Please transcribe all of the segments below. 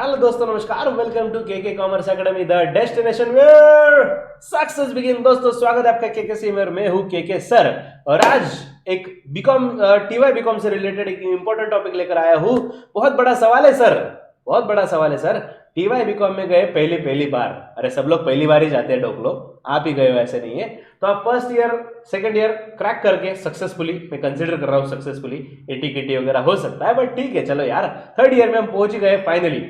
Hello दोस्तों, नमस्कार। Welcome to K K commerce academy, the destination where success begin. दोस्तों, स्वागत है आपका केके सी में। मैं हूं केके सर और आज एक बीकॉम टीवाई बीकॉम से रिलेटेड एक इंपॉर्टेंट टॉपिक लेकर आया हूं। बहुत बड़ा सवाल है सर, बहुत बड़ा सवाल है सर। टीवाई बीकॉम में गए पहली बार। अरे सब लोग पहली बार ही जाते हैं ढोक लो, आप ही गए हो ऐसे नहीं है। तो आप first year second year crack करके सक्सेसफुली, मैं कंसीडर कर रहा हूँ सक्सेसफुली, एटीकेटी वगैरह हो सकता है बट ठीक है, चलो यार। थर्ड ईयर में हम पहुंच ही गए फाइनली।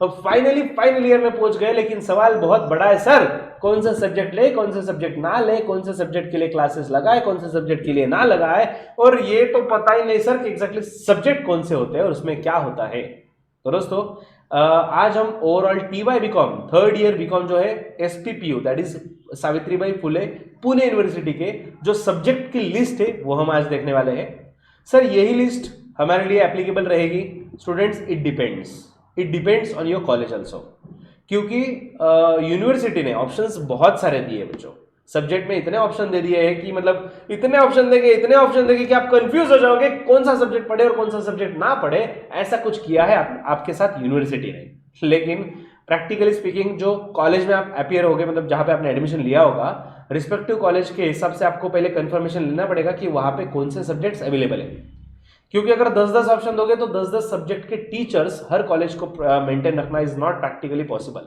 अब फाइनली फाइनल ईयर में पहुंच गए, लेकिन सवाल बहुत बड़ा है सर। कौन सा सब्जेक्ट ले, कौन सा सब्जेक्ट ना ले, कौन से सब्जेक्ट के लिए क्लासेस लगाए, कौन से सब्जेक्ट के लिए ना लगाए, और ये तो पता ही नहीं सर कि एग्जैक्टली सब्जेक्ट कौन से होते हैं और उसमें क्या होता है। तो दोस्तों, आज हम overall TY BCom third year BCom जो है SPPU, that is Savitribai Phule Pune university के जो सब्जेक्ट की लिस्ट है वो हम आज देखने वाले हैं। सर यही लिस्ट हमारे लिए एप्लीकेबल रहेगी students? It depends on your college also, क्योंकि यूनिवर्सिटी ने ऑप्शंस बहुत सारे दिए बच्चों। सब्जेक्ट में इतने ऑप्शन दे दिए हैं कि मतलब इतने ऑप्शन देंगे कि आप कंफ्यूज हो जाओगे कौन सा सब्जेक्ट पढ़े और कौन सा सब्जेक्ट ना पढ़े। ऐसा कुछ किया है आपके साथ यूनिवर्सिटी ने। लेकिन प्रैक्टिकली स्पीकिंग, जो कॉलेज में आप अपीयर होगे, मतलब जहां पे आपने एडमिशन लिया होगा, रिस्पेक्टिव कॉलेज के हिसाब से आपको पहले कंफर्मेशन लेना पड़ेगा कि वहां पे कौन से सब्जेक्ट्स अवेलेबल है। क्योंकि अगर 10-10 ऑप्शन दोगे तो 10-10 सब्जेक्ट के टीचर्स हर कॉलेज को मेंटेन रखना is not practically possible.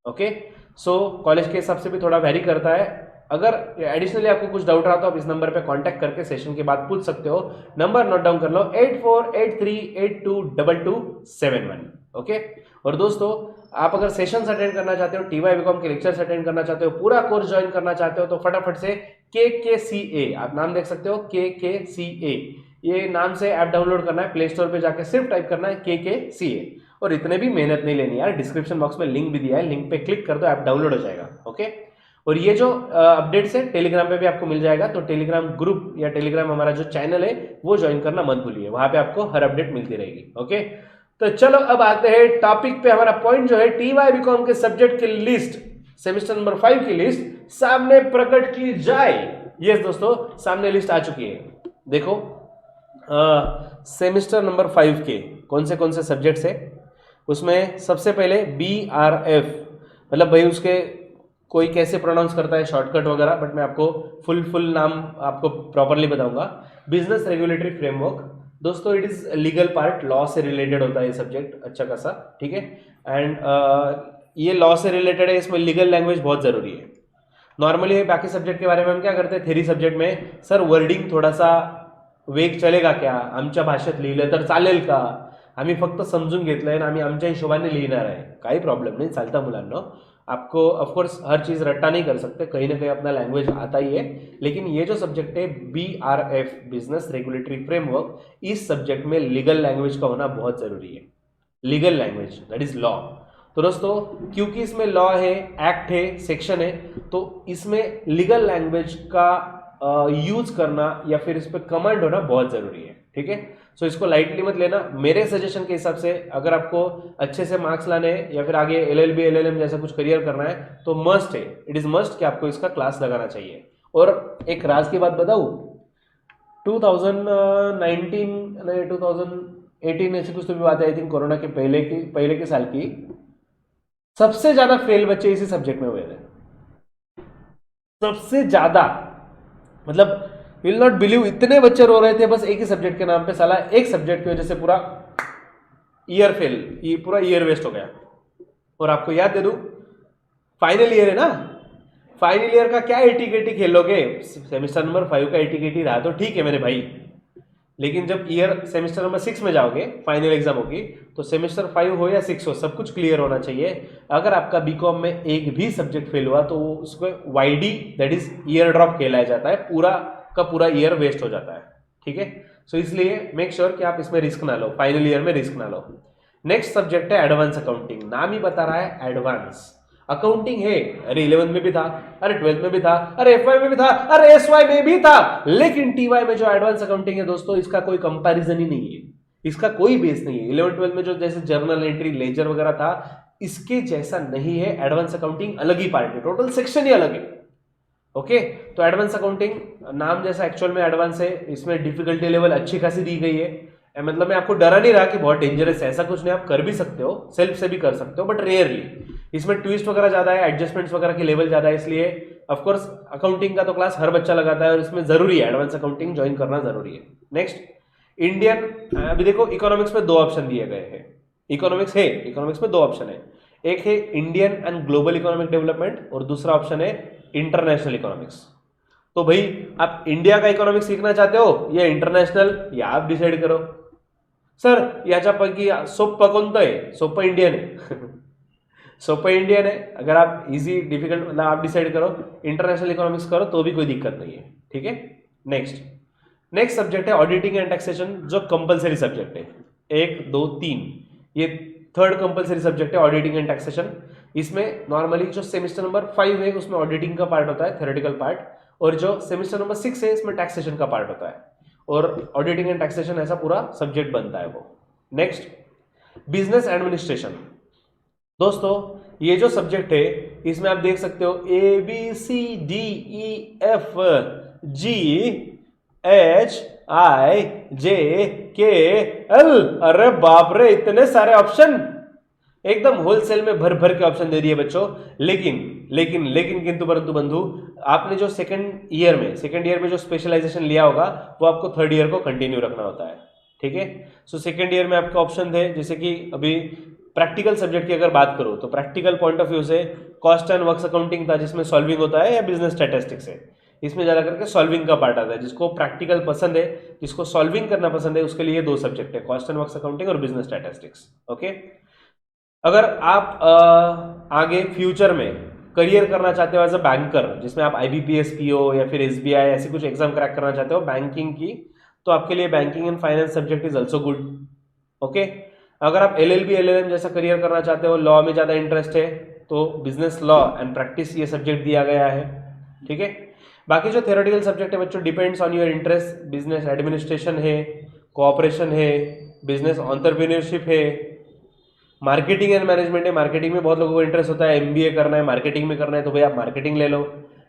Okay, so college के हिसाब से भी थोड़ा वेरी करता है। अगर एडिशनली आपको कुछ डाउट रहा तो आप इस नंबर पे कांटेक्ट करके सेशन के बाद पूछ सकते हो। नंबर नोट डाउन कर लो, 8483822271। ओके, और दोस्तों, आप अगर सेशंस अटेंड करना चाहते हो, टीवाई बीकॉम के लेक्चर्स अटेंड करना चाहते हो, पूरा कोर्स ज्वाइन करना चाहते हो, तो फटाफट से KKCA, आप नाम देख सकते हो, KKCA, ये नाम से ऐप डाउनलोड करना है। प्ले स्टोर पे जाके सिर्फ टाइप करना है KKCA, और इतने भी मेहनत नहीं लेनी यार। डिस्क्रिप्शन बॉक्स में लिंक भी दिया है, लिंक पे क्लिक कर दो, ऐप डाउनलोड हो जाएगा। ओके, और ये जो अपडेट्स है टेलीग्राम पे भी आपको मिल जाएगा, तो टेलीग्राम ग्रुप या टेलीग्राम हमारा जो चैनल है वो ज्वाइन करना मत भूलिए, वहां पे आपको हर अपडेट मिलती रहेगी। ओके, तो चलो अब आते हैं टॉपिक पे। हमारा पॉइंट जो है, टीवाई बीकॉम के सब्जेक्ट की लिस्ट, सेमेस्टर नंबर 5 की लिस्ट सामने प्रकट की जाए। यस दोस्तों, सामने लिस्ट आ चुकी है। देखो, सेमेस्टर नंबर 5 के कौन से सब्जेक्ट्स है। उसमें सबसे पहले BRF, मतलब भाई उसके कोई कैसे प्रोनाउंस करता है, शॉर्टकट वगैरह, बट मैं आपको फुल नाम आपको प्रॉपरली बताऊंगा। बिजनेस रेगुलेटरी फ्रेमवर्क दोस्तों, it is legal part, law से रिलेटेड होता है ये सब्जेक्ट अच्छा खासा, ठीक है। एंड ये लॉ से रिलेटेड है, इसमें लीगल लैंग्वेज बहुत जरूरी है। नॉर्मली बाकी सब्जेक्ट के बारे में हम क्या करते हैं, थेरी सब्जेक्ट में सर वर्डिंग थोडासा वेग चलेगा क्या, आमच्या भाषेत लिहिलं तर चालेल का, आम्ही फक्त समजून घेतलंय ना, आम्ही आमच्या हिशोबाने लिहिणार आहे, काही प्रॉब्लेम नहीं, चालता मुलांना। आपको ऑफकोर्स हर चीज रट्टा नहीं कर सकते, कहीं ना कहीं अपना लैंग्वेज आता ही है। लेकिन ये जो सब्जेक्ट है BRF, बिजनेस रेगुलेटरी फ्रेमवर्क, इस सब्जेक्ट में लीगल लैंग्वेज का होना बहुत जरूरी है। Legal language that is law. तो दोस्तों, क्योंकि इसमें लॉ है, एक्ट है, सेक्शन है, तो इसमें लीगल लैंग्वेज का यूज करना या फिर इस पर कमांड होना बहुत जरूरी है, ठीक है। सो इसको लाइटली मत लेना। मेरे सजेशन के हिसाब से अगर आपको अच्छे से मार्क्स लाने हैं या फिर आगे LLB LLM जैसा कुछ करियर करना है तो मस्ट है, इट इज मस्ट कि आपको इसका क्लास लगाना चाहिए। और एक राज की बात बताऊं, 2019 नहीं 2018 ऐसी कुछ तो भी बात है, आई थिंक कोरोना के पहले के साल की, सबसे ज्यादा फेल बच्चे इसी सब्जेक्ट में हुए थे। सबसे ज्यादा, मतलब विल नॉट बिलीव, इतने बच्चे रो रहे थे बस एक ही सब्जेक्ट के नाम पे। साला एक सब्जेक्ट की वजह से पूरा ईयर फेल, ये पूरा ईयर वेस्ट हो गया। और आपको याद दे दूं, फाइनल ईयर है ना, फाइनल ईयर का क्या एटीकेटी खेलोगे। सेमेस्टर नंबर 5 का एटीकेटी रहा तो ठीक है मेरे भाई, लेकिन जब ईयर सेमेस्टर नंबर 6 में जाओगे, फाइनल एग्जाम होगी, तो सेमेस्टर 5 हो या 6 हो, सब कुछ क्लियर होना चाहिए। अगर आपका बीकॉम में एक भी सब्जेक्ट फेल हुआ तो उसको YD, that is year drop कहलाया जाता है, पूरा का पूरा ईयर वेस्ट हो जाता है, ठीक है। सो इसलिए मेक श्योर कि आप इसमें रिस्क ना लो, फाइनल ईयर में रिस्क ना लो। नेक्स्ट सब्जेक्ट है एडवांस अकाउंटिंग। नाम ही बता रहा है एडवांस अकाउंटिंग है। अरे 11th में भी था, अरे 12th में भी था, अरे FY में भी था, अरे SY में भी था, लेकिन TY में जो एडवांस अकाउंटिंग है दोस्तों, इसका कोई कंपैरिजन ही नहीं है, इसका कोई बेस नहीं है। 11th-12th में जो जैसे जर्नल एंट्री, लेजर वगैरह था, इसके जैसा नहीं है। एडवांस अकाउंटिंग अलग ही पार्ट है, टोटल सेक्शन ही अलग है। ओके, तो एडवांस अकाउंटिंग नाम जैसा एक्चुअल में एडवांस है, इसमें डिफिकल्टी लेवल अच्छी खासी दी गई है। मतलब मैं आपको डरा नहीं रहा कि बहुत डेंजरस है, ऐसा कुछ नहीं, आप कर भी सकते हो, सेल्फ से भी कर सकते हो, बट रेयरली। इसमें ट्विस्ट वगैरह ज्यादा है, एडजस्टमेंट्स वगैरह के लेवल ज्यादा है, इसलिए ऑफकोर्स अकाउंटिंग का तो क्लास हर बच्चा लगाता है और इसमें जरूरी है, एडवांस अकाउंटिंग ज्वाइन करना जरूरी है। नेक्स्ट, इंडियन, अभी देखो इकोनॉमिक्स में दो ऑप्शन दिए गए हैं, इकोनॉमिक्स में दो ऑप्शन है, एक है Indian and global economic development और दूसरा ऑप्शन है इंटरनेशनल इकोनॉमिक्स। तो भाई आप इंडिया का इकोनॉमिक्स सीखना चाहते हो या इंटरनेशनल, या आप डिसाइड करो। सर याच्यापैकी सोपं कोणतं आहे? सोपं इंडियन आहे सोपं इंडियन है, अगर आप इजी डिफिकल्ट मतलब आप डिसाइड करो, इंटरनेशनल इकोनॉमिक्स करो तो भी कोई दिक्कत नहीं है, ठीक है। नेक्स्ट सब्जेक्ट है ऑडिटिंग एंड टैक्सेशन, जो कंपलसरी सब्जेक्ट है, 1 2 3, ये थर्ड कंपलसरी सब्जेक्ट है ऑडिटिंग एंड टैक्सेशन। इसमें नॉर्मली जो सेमेस्टर नंबर 5 है उसमें ऑडिटिंग का पार्ट होता है, थ्योरेटिकल पार्ट, और जो सेमेस्टर नंबर 6 है इसमें टैक्सेशन का पार्ट होता है, और ऑडिटिंग एंड टैक्सेशन ऐसा पूरा सब्जेक्ट बनता है वो। Next, business administration. दोस्तों ये जो सब्जेक्ट है इसमें आप देख सकते हो ABCDEFGHIJKL, अरे बाप रे इतने सारे ऑप्शन, एकदम होलसेल में भर भर के ऑप्शन दे दिए बच्चों। लेकिन किंतु परंतु बंधु, आपने जो सेकंड ईयर में जो स्पेशलाइजेशन लिया होगा वो आपको थर्ड ईयर को कंटिन्यू रखना होता है, ठीक है। सो सेकंड ईयर में आपके ऑप्शन थे, जैसे कि अभी प्रैक्टिकल सब्जेक्ट की अगर बात करूं तो प्रैक्टिकल पॉइंट ऑफ व्यू से कॉस्ट एंड वर्क्स अकाउंटिंग था जिसमें सॉल्विंग होता है, या बिजनेस स्टैटिस्टिक्स है, इसमें ज्यादा करके सॉल्विंग का पार्ट आता है। जिसको प्रैक्टिकल पसंद है, जिसको सॉल्विंग करना पसंद है, उसके लिए दो सब्जेक्ट है, कॉस्ट एंड वर्क्स अकाउंटिंग और बिजनेस स्टैटिस्टिक्स, ओके। अगर आप आगे फ्यूचर में करियर करना चाहते हो एज अ बैंकर, जिसमें आप IBPS PO या फिर SBI ऐसी कुछ एग्जाम क्रैक करना चाहते हो बैंकिंग की, तो आपके लिए banking and finance subject is also good, okay. अगर आप LLB LLM जैसा करियर करना चाहते हो, लॉ में ज्यादा इंटरेस्ट है, तो बिजनेस लॉ एंड प्रैक्टिस ये सब्जेक्ट दिया गया है, ठीक है। बाकी जो थ्योरेटिकल सब्जेक्ट है बच्चों, depends on your interest, business administration है, कोऑपरेशन है, बिजनेस एंटरप्रेन्योरशिप है, मार्केटिंग एंड मैनेजमेंट है, मार्केटिंग में बहुत लोगों को इंटरेस्ट होता है, MBA करना है मार्केटिंग में करना है तो भाई आप मार्केटिंग ले लो,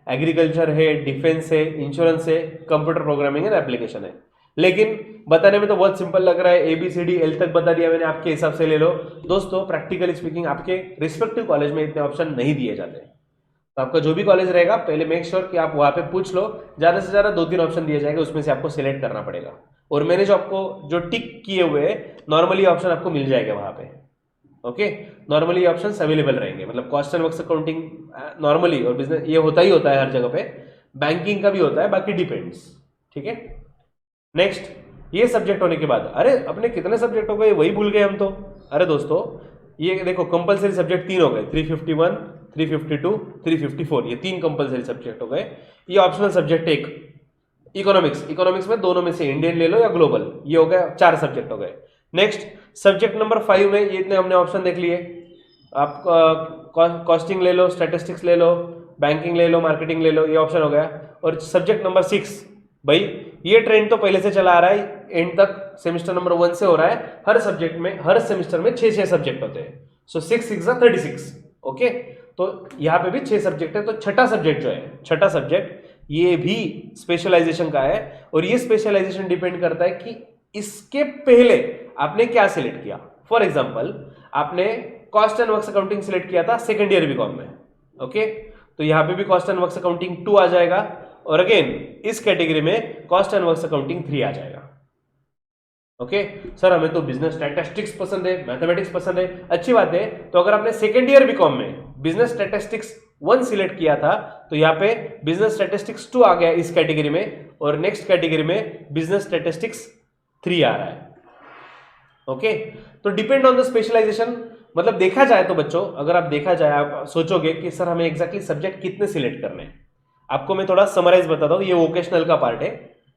एग्रीकल्चर है, डिफेंस है, इंश्योरेंस है, कंप्यूटर प्रोग्रामिंग एंड एप्लीकेशन है। लेकिन बताने में तो बहुत सिंपल लग रहा है, ABCDL तक बता दिया मैंने, आपके हिसाब से ले लो। दोस्तों प्रैक्टिकली स्पीकिंग आपके रिस्पेक्टिव कॉलेज में इतने ऑप्शन नहीं दिए जाते, तो आपका जो भी कॉलेज रहेगा पहले मेक श्योर कि आप वहां पे पूछ लो, ज्यादा से ज्यादा 2-3 ऑप्शन दिए जाएंगे, उसमें से आपको सिलेक्ट करना पड़ेगा। और मैंने जो आपको जो टिक किए हुए नॉर्मली ऑप्शन आपको मिल जाएगा वहां पे, ओके। नॉर्मली ऑप्शंस अवेलेबल रहेंगे, मतलब cost and works accounting normally, और बिजनेस ये होता ही होता है हर जगह पे, बैंकिंग का भी होता है, बाकी डिपेंड्स, ठीक है। नेक्स्ट, ये सब्जेक्ट होने के बाद, अरे अपने कितने सब्जेक्ट हो गए वही भूल गए हम तो। अरे दोस्तों ये देखो कंपलसरी सब्जेक्ट 3 हो गए, 351, 352, 354, ये 3 कंपलसरी सब्जेक्ट हो गए। ये ऑप्शनल सब्जेक्ट एक इकोनॉमिक्स में दोनों में से इंडियन ले लो या ग्लोबल, ये हो गया 4 सब्जेक्ट हो गए। नेक्स्ट, सब्जेक्ट नंबर 5 में ये इतने हमने ऑप्शन देख लिए, आप कॉस्टिंग ले लो, स्टैटिस्टिक्स ले लो, बैंकिंग ले लो, मार्केटिंग ले लो, ये ऑप्शन हो गया। और सब्जेक्ट नंबर 6, भाई ये ट्रेंड तो पहले से चला आ रहा है, एंड तक सेमेस्टर नंबर 1 से हो रहा है, हर सब्जेक्ट में हर सेमेस्टर में 6 सब्जेक्ट होते हैं, सो 6 6 36, ओके। तो यहाँ पे भी 6 सब्जेक्ट है, तो छठा सब्जेक्ट जो है, छठा सब्जेक्ट ये भी स्पेशलाइजेशन का है, और ये स्पेशलाइजेशन डिपेंड करता है कि इसके पहले आपने क्या सिलेक्ट किया। फॉर एग्जाम्पल आपने cost and works accounting select किया था सेकेंड ईयर बीकॉम में, ओके, तो यहां पे भी कॉस्ट एंड वर्क्स अकाउंटिंग 2 आ जाएगा, और अगेन इस कैटेगरी में कॉस्ट एंड वर्क्स अकाउंटिंग 3 आ जाएगा, ओके। सर हमें तो बिजनेस स्टैटिस्टिक्स पसंद है, मैथमेटिक्स पसंद है, अच्छी बात है। तो अगर आपने सेकेंड ईयर बीकॉम में बिजनेस स्टैटिस्टिक्स 1 सिलेक्ट किया था, तो यहाँ पे बिजनेस स्टैटिस्टिक्स 2 आ गया इस कैटेगरी में, और नेक्स्ट कैटेगरी में बिजनेस स्टैटिस्टिक्स 3 आ रहा है, ओके। तो डिपेंड ऑन द स्पेशलाइजेशन, मतलब देखा जाए तो बच्चों, अगर आप देखा जाए, आप सोचोगे कि सर हमें एग्जैक्टली सब्जेक्ट कितने सिलेक्ट करने हैं, आपको मैं थोड़ा समराइज बताता हूँ। ये वोकेशनल का पार्ट है,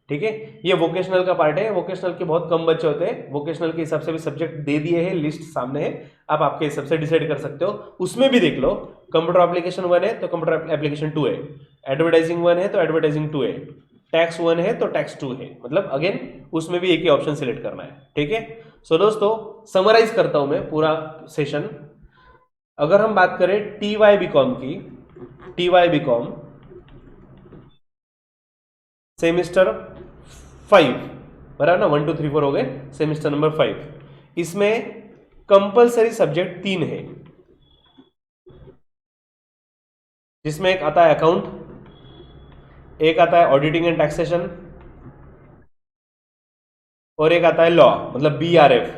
ठीक है, ये वोकेशनल का पार्ट है। वोकेशनल के बहुत कम बच्चे होते हैं, वोकेशनल के हिसाब से भी सब्जेक्ट दे दिए हैं, लिस्ट सामने है, आप आपके हिसाब से डिसाइड कर सकते हो। उसमें भी देख लो, कंप्यूटर एप्लीकेशन 1 है तो कंप्यूटर एप्लीकेशन 2 है, एडवर्टाइजिंग 1 है तो एडवर्टाइजिंग 2 है, टैक्स 1 है तो टैक्स 2 है, मतलब अगेन उसमें भी एक ही ऑप्शन सिलेक्ट करना है, ठीक है। सो दोस्तों समराइज करता हूं मैं पूरा सेशन। अगर हम बात करें TY बीकॉम की, TY बीकॉम सेमेस्टर 5, बराबर ना, 1 2 3 4 हो गए, सेमेस्टर नंबर 5। इसमें कंपलसरी सब्जेक्ट 3 है, जिसमें एक आता है अकाउंट, एक आता है ऑडिटिंग एंड टैक्सेशन, और एक आता है लॉ, मतलब BRF,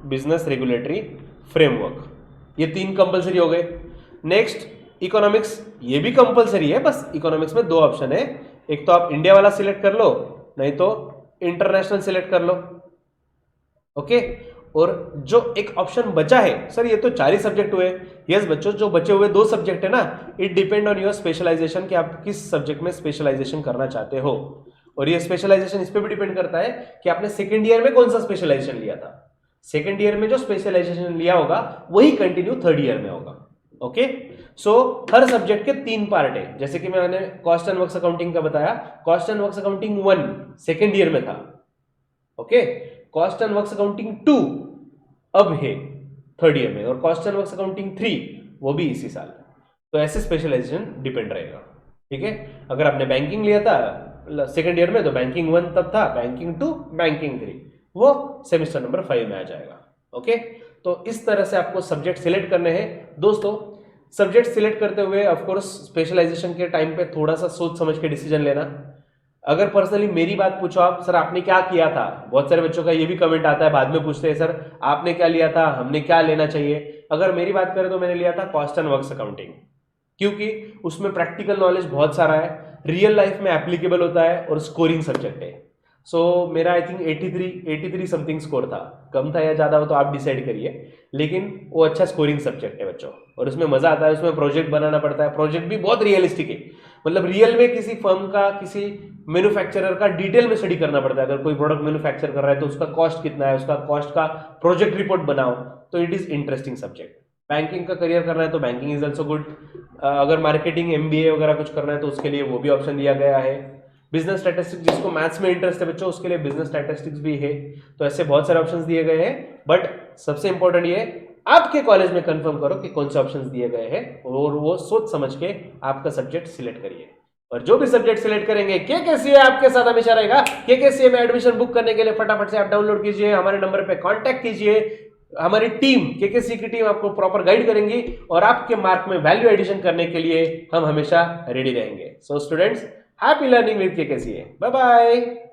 बिजनेस रेगुलेटरी फ्रेमवर्क। ये 3 कंपलसरी हो गए। नेक्स्ट इकोनॉमिक्स, ये भी कंपलसरी है, बस इकोनॉमिक्स में 2 ऑप्शन है, एक तो आप इंडिया वाला सिलेक्ट कर लो, नहीं तो इंटरनेशनल सिलेक्ट कर लो। ओके, और जो एक ऑप्शन बचा है, सर ये तो 4 ही सब्जेक्ट हुए। यस बच्चों, जो बचे हुए 2 सब्जेक्ट है ना, it depend on your specialization, कि आप किस सब्जेक्ट में स्पेशलाइजेशन करना चाहते हो। और ये स्पेशलाइजेशन इस पे भी डिपेंड करता है कि आपने सेकंड ईयर में कौन सा स्पेशलाइजेशन लिया था। सेकंड ईयर में जो स्पेशलाइजेशन लिया होगा वही कंटिन्यू थर्ड ईयर में होगा। ओके, सो हर सब्जेक्ट के 3 पार्ट है, जैसे कि मैंने कॉस्ट एंड वर्क्स अकाउंटिंग का बताया, cost and works accounting 1 second year में था। Okay, cost and works accounting 2 अब है थर्ड ईयर में, और कॉस्ट एंड वर्क्स अकाउंटिंग 3 वो भी इसी साल। तो ऐसे स्पेशलाइजेशन डिपेंड रहेगा। ठीक है, अगर आपने बैंकिंग लिया था सेकंड ईयर में, तो बैंकिंग 1 तब था, बैंकिंग 2, बैंकिंग 3 वो सेमेस्टर नंबर 5 में आ जाएगा। ओके, तो इस तरह से आपको सब्जेक्ट सिलेक्ट करने हैं दोस्तों। सब्जेक्ट सिलेक्ट करते हुए ऑफ कोर्स स्पेशलाइजेशन के टाइम पे थोड़ा सा सोच समझ के डिसीजन लेना। अगर पर्सनली मेरी बात पूछो आप, सर आपने क्या किया था, बहुत सारे बच्चों का ये भी कमेंट आता है, बाद में पूछते हैं सर आपने क्या लिया था, हमने क्या लेना चाहिए। अगर मेरी बात करें तो मैंने लिया था कॉस्ट एंड वर्क्स अकाउंटिंग, क्योंकि उसमें प्रैक्टिकल नॉलेज बहुत सारा है, रियल लाइफ में एप्लीकेबल होता है, और स्कोरिंग सब्जेक्ट है। सो मेरा आई थिंक 83 समथिंग स्कोर था, कम था या ज्यादा हो तो आप डिसाइड करिए, लेकिन वो अच्छा स्कोरिंग सब्जेक्ट है बच्चों, और उसमें मजा आता है। उसमें प्रोजेक्ट बनाना पड़ता है, प्रोजेक्ट भी बहुत रियलिस्टिक है, मतलब रियल में किसी फर्म का, किसी मैन्युफैक्चरर का डिटेल में स्टडी करना पड़ता है। अगर कोई प्रोडक्ट मैन्युफैक्चर कर रहा है तो उसका कॉस्ट कितना है, उसका कॉस्ट का प्रोजेक्ट रिपोर्ट बनाओ, तो it is interesting subject. Banking का करियर करना है तो बैंकिंग इज ऑल्सो गुड। अगर मार्केटिंग MBA वगैरह कुछ करना है तो उसके लिए वो भी ऑप्शन दिया गया है। बिजनेस स्टैटिस्टिक्स, जिसको मैथ्स में इंटरेस्ट है बच्चों, उसके लिए बिजनेस स्टैटिस्टिक्स भी है। तो ऐसे बहुत सारे ऑप्शंस दिए गए हैं, बट सबसे इंपॉर्टेंट ये आपके कॉलेज में कंफर्म करो कि कौन से ऑप्शंस दिए गए हैं, और वो सोच समझ के आपका सब्जेक्ट सिलेक्ट करिए। और जो भी सब्जेक्ट सिलेक्ट करेंगे, KKCA आपके साथ हमेशा रहेगा। KKCA में एडमिशन बुक करने के लिए फटाफट से आप डाउनलोड कीजिए, हमारे नंबर पे कांटेक्ट कीजिए। हमारी टीम, KKCA की टीम आपको प्रॉपर गाइड करेंगी, और आपके मार्क में वैल्यू एडिशन करने के लिए हम हमेशा रेडी रहेंगे। So students, happy learning with KKCA। Bye bye.